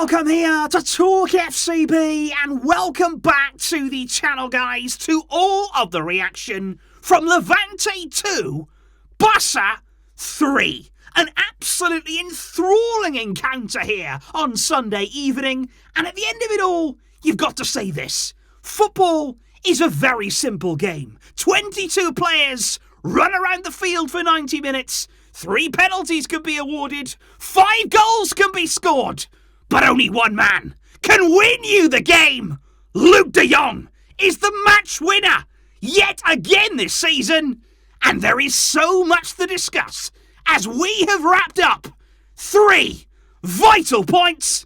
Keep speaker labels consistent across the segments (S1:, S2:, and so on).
S1: Welcome here to TalkFCB and welcome back to the channel, guys, to all of the reaction from Levante 2, Barca 3. An absolutely enthralling encounter here on Sunday evening, and at the end of it all, you've got to say this. Football is a very simple game. 22 players run around the field for 90 minutes, 3 penalties can be awarded, 5 goals can be scored, but only one man can win you the game. Luuk de Jong is the match winner yet again this season, and there is so much to discuss as we have wrapped up 3 vital points.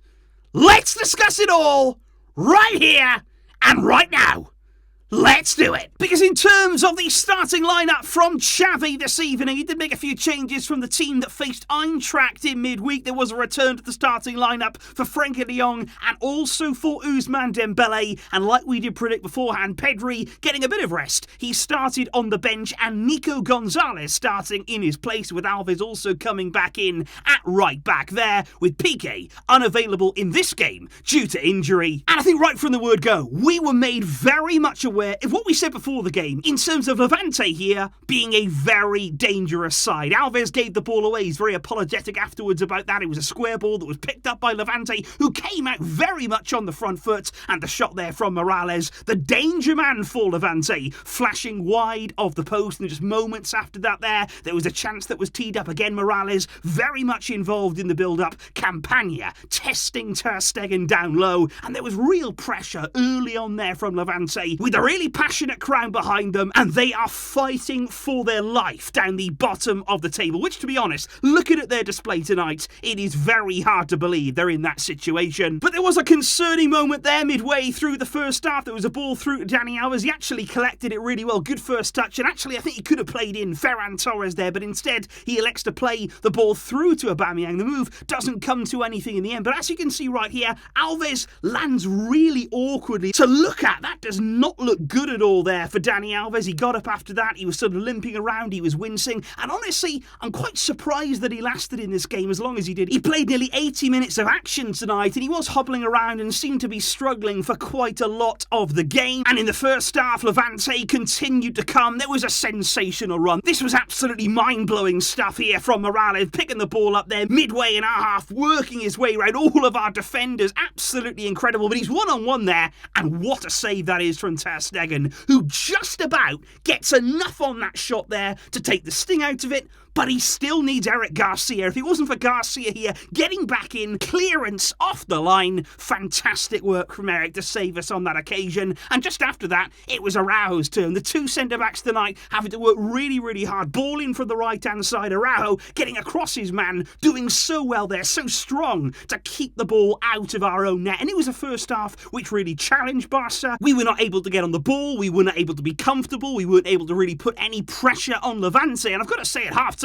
S1: Let's discuss it all right here and right now. Let's do it. Because in terms of the starting lineup from Xavi this evening, he did make a few changes from the team that faced Eintracht in midweek. There was a return to the starting lineup for Frenkie de Jong and also for Ousmane Dembele. And like we did predict beforehand, Pedri getting a bit of rest. He started on the bench and Nico Gonzalez starting in his place, with Alves also coming back in at right back there, with Piqué unavailable in this game due to injury. And I think right from the word go, we were made very much aware of what we said before the game in terms of Levante here being a very dangerous side. Alves gave the ball away. He's very apologetic afterwards about that. It was a square ball that was picked up by Levante, who came out very much on the front foot, and the shot there from Morales, the danger man for Levante, flashing wide of the post, and just moments after that there was a chance that was teed up again. Morales very much involved in the build-up. Campagna testing Ter Stegen down low, and there was real pressure early on there from Levante, with a really passionate crowd behind them, and they are fighting for their life down the bottom of the table, which, to be honest, looking at their display tonight, it is very hard to believe they're in that situation. But there was a concerning moment there midway through the first half. There was a ball through to Dani Alves. He actually collected it really well. Good first touch, and actually I think he could have played in Ferran Torres there, but instead he elects to play the ball through to Aubameyang. The move doesn't come to anything in the end, but as you can see right here, Alves lands really awkwardly to look at. That does not look good at all there for Dani Alves. He got up after that, he was sort of limping around, he was wincing, and honestly, I'm quite surprised that he lasted in this game as long as he did. He played nearly 80 minutes of action tonight, and he was hobbling around and seemed to be struggling for quite a lot of the game. And in the first half, Levante continued to come. There was a sensational run. This was absolutely mind-blowing stuff here from Morales, picking the ball up there midway in our half, working his way around all of our defenders. Absolutely incredible, but he's one-on-one there, and what a save that is from Ter Stegen, who just about gets enough on that shot there to take the sting out of it, but he still needs Eric Garcia. If it wasn't for Garcia here getting back in, clearance off the line, fantastic work from Eric to save us on that occasion. And just after that, it was Araujo's turn. The 2 centre-backs tonight having to work really, really hard. Ball in from the right-hand side. Araujo getting across his man, doing so well there, so strong to keep the ball out of our own net. And it was a first half which really challenged Barca. We were not able to get on the ball. We were not able to be comfortable. We weren't able to really put any pressure on Levante. And I've got to say, at half-time,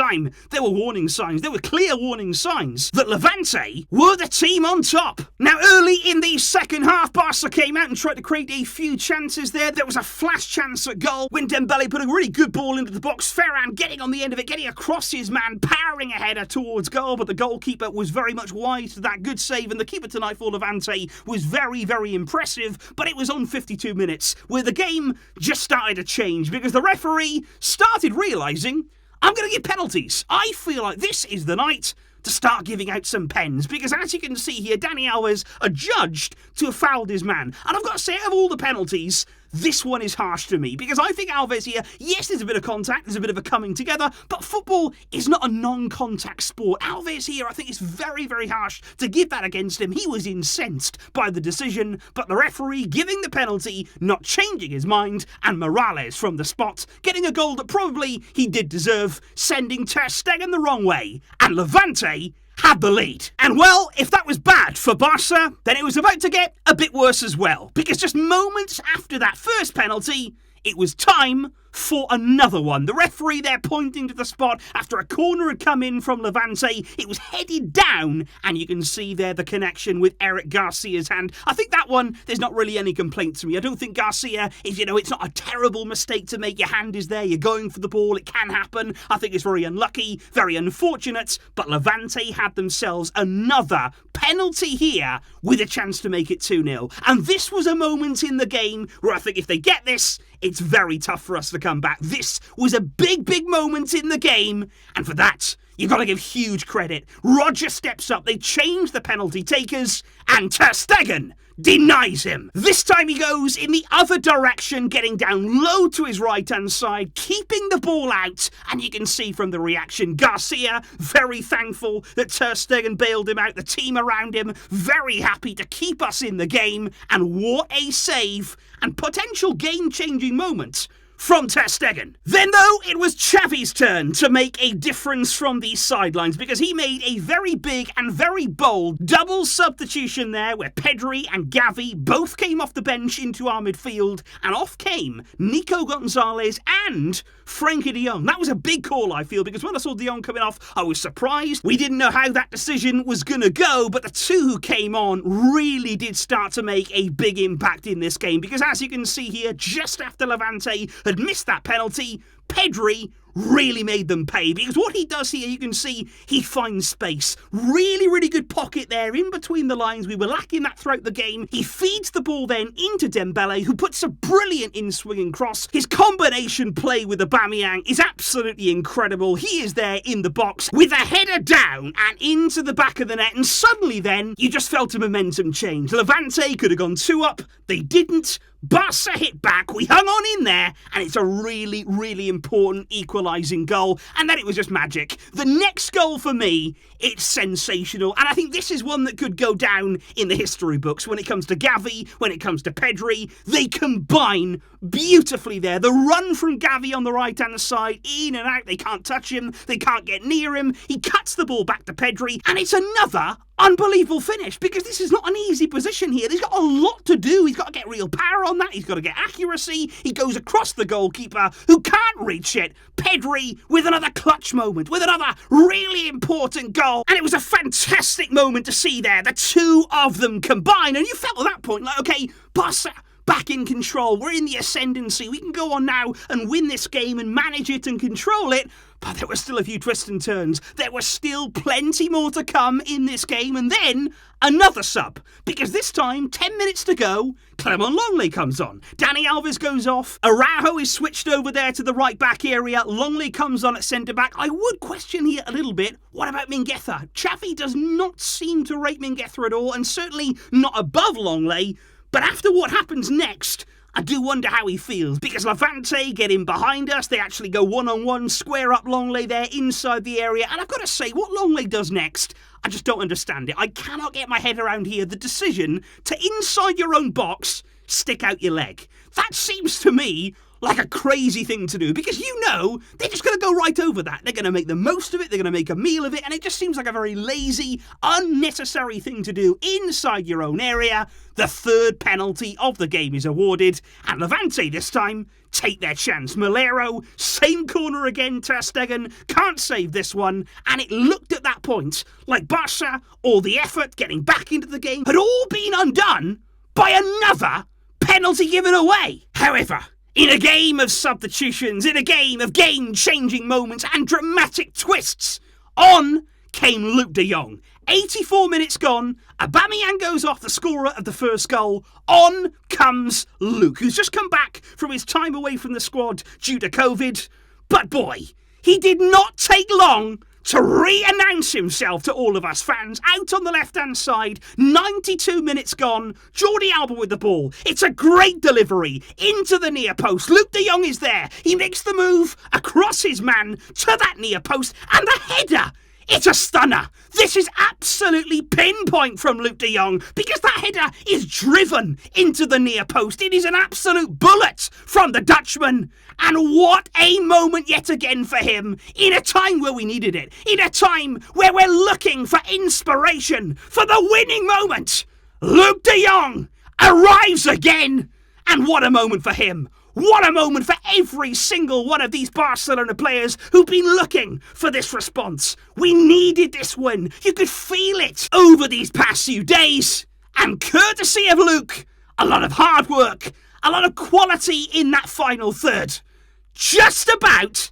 S1: there were warning signs. There were clear warning signs that Levante were the team on top. Now, early in the second half, Barca came out and tried to create a few chances there. There was a flash chance at goal when Dembele put a really good ball into the box. Ferran getting on the end of it, getting across his man, powering a header towards goal, but the goalkeeper was very much wide to that. Good save, and the keeper tonight for Levante was very, very impressive, but it was on 52 minutes where the game just started to change because the referee started realising, I'm going to give penalties. I feel like this is the night to start giving out some pens, because as you can see here, Dani Alves adjudged to have fouled his man. And I've got to say, out of all the penalties, this one is harsh to me, because I think Alves here, yes, there's a bit of contact, there's a bit of a coming together, but football is not a non-contact sport. Alves here, I think it's very, very harsh to give that against him. He was incensed by the decision, but the referee giving the penalty, not changing his mind, and Morales from the spot, getting a goal that probably he did deserve, sending Ter Stegen the wrong way, and Levante had the lead. And well, if that was bad for Barca, then it was about to get a bit worse as well, because just moments after that first penalty, it was time for another one. The referee there pointing to the spot after a corner had come in from Levante. It was headed down, and you can see there the connection with Eric Garcia's hand. I think that one, there's not really any complaint to me. I don't think Garcia is, it's not a terrible mistake to make. Your hand is there, you're going for the ball, it can happen. I think it's very unlucky, very unfortunate, but Levante had themselves another penalty here with a chance to make it 2-0. And this was a moment in the game where I think if they get this, it's very tough for us to come back. This was a big, big moment in the game, and for that, you've got to give huge credit. Roger steps up, they change the penalty takers, and Ter Stegen denies him. This time he goes in the other direction, getting down low to his right-hand side, keeping the ball out, and you can see from the reaction, Garcia very thankful that Ter Stegen bailed him out, the team around him very happy to keep us in the game, and what a save and potential game-changing moment from Ter Stegen. Then, though, it was Xavi's turn to make a difference from these sidelines because he made a very big and very bold double substitution there where Pedri and Xavi both came off the bench into our midfield, and off came Nico Gonzalez and Frenkie de Jong. That was a big call, I feel, because when I saw de Jong coming off, I was surprised. We didn't know how that decision was going to go, but the two who came on really did start to make a big impact in this game because, as you can see here, just after Levante had missed that penalty, Pedri really made them pay because what he does here, you can see he finds space. Really, really good pocket there in between the lines. We were lacking that throughout the game. He feeds the ball then into Dembele, who puts a brilliant in-swinging cross. His combination play with Aubameyang is absolutely incredible. He is there in the box with a header down and into the back of the net, and suddenly then you just felt a momentum change. Levante could have gone 2 up. They didn't. Barca hit back, we hung on in there, and it's a really, really important equalising goal, and then it was just magic. The next goal for me, it's sensational, and I think this is one that could go down in the history books when it comes to Xavi, when it comes to Pedri. They combine beautifully there. The run from Xavi on the right-hand side, in and out, they can't touch him, they can't get near him, he cuts the ball back to Pedri, and it's another unbelievable finish because this is not an easy position here. He's got a lot to do. He's got to get real power on that. He's got to get accuracy. He goes across the goalkeeper who can't reach it. Pedri with another clutch moment, with another really important goal. And it was a fantastic moment to see there, the two of them combine. And you felt at that point like, okay, Barca back in control. We're in the ascendancy. We can go on now and win this game and manage it and control it. But there were still a few twists and turns. There was still plenty more to come in this game. And then another sub. Because this time, 10 minutes to go, Clement Longley comes on. Dani Alves goes off. Araujo is switched over there to the right back area. Longley comes on at centre back. I would question here a little bit, what about Mingueza? Xavi does not seem to rate Mingueza at all, and certainly not above Longley. But after what happens next, I do wonder how he feels, because Levante get in behind us, they actually go one-on-one, square up Longley there inside the area, and I've got to say, what Longley does next, I just don't understand it. I cannot get my head around here the decision to, inside your own box, stick out your leg. That seems to me like a crazy thing to do, because they're just going to go right over that. They're going to make the most of it, they're going to make a meal of it, and it just seems like a very lazy, unnecessary thing to do inside your own area. The third penalty of the game is awarded, and Levante this time take their chance. Malero, same corner again, Ter Stegen, can't save this one, and it looked at that point like Barca, all the effort getting back into the game, had all been undone by another penalty given away. However, in a game of substitutions, in a game of game-changing moments and dramatic twists, on came Luuk de Jong. 84 minutes gone, Aubameyang goes off, the scorer of the first goal. On comes Luuk, who's just come back from his time away from the squad due to COVID. But boy, he did not take long to re-announce himself to all of us fans. Out on the left-hand side, 92 minutes gone, Jordi Alba with the ball. It's a great delivery into the near post. Luuk de Jong is there. He makes the move across his man to that near post, and the header. It's a stunner. This is absolutely pinpoint from Luuk de Jong, because that header is driven into the near post. It is an absolute bullet from the Dutchman. And what a moment yet again for him, in a time where we needed it, in a time where we're looking for inspiration, for the winning moment. Luuk de Jong arrives again. And what a moment for him. What a moment for every single one of these Barcelona players who've been looking for this response. We needed this win. You could feel it over these past few days. And courtesy of Luuk, a lot of hard work, a lot of quality in that final third. Just about,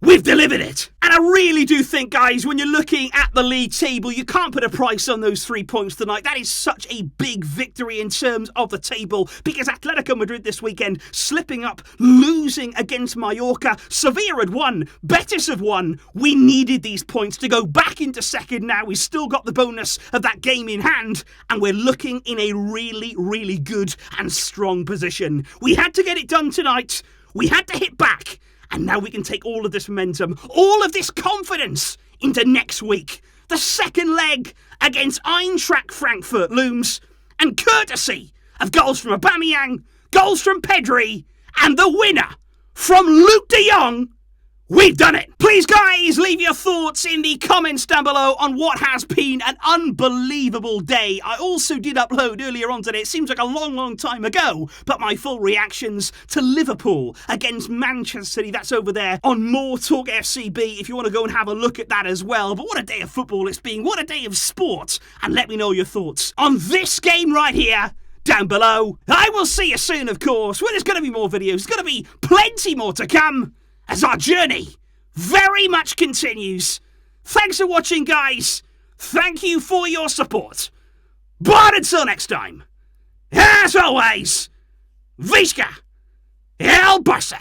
S1: we've delivered it. And I really do think, guys, when you're looking at the league table, you can't put a price on those 3 points tonight. That is such a big victory in terms of the table, because Atletico Madrid this weekend slipping up, losing against Mallorca. Sevilla had won, Betis have won. We needed these points to go back into second now. We've still got the bonus of that game in hand, and we're looking in a really, really good and strong position. We had to get it done tonight. We had to hit back. And now we can take all of this momentum, all of this confidence into next week. The second leg against Eintracht Frankfurt looms. And courtesy of goals from Aubameyang, goals from Pedri, and the winner from Luuk de Jong, we've done it. Please, guys, leave your thoughts in the comments down below on what has been an unbelievable day. I also did upload earlier on today, it seems like a long, long time ago, but my full reactions to Liverpool against Manchester City. That's over there on MORETALKFCB if you want to go and have a look at that as well. But what a day of football it's been. What a day of sport. And let me know your thoughts on this game right here down below. I will see you soon, of course, where there's going to be more videos. There's going to be plenty more to come as our journey very much continues. Thanks for watching, guys. Thank you for your support. But until next time, as always, Visca El Barça.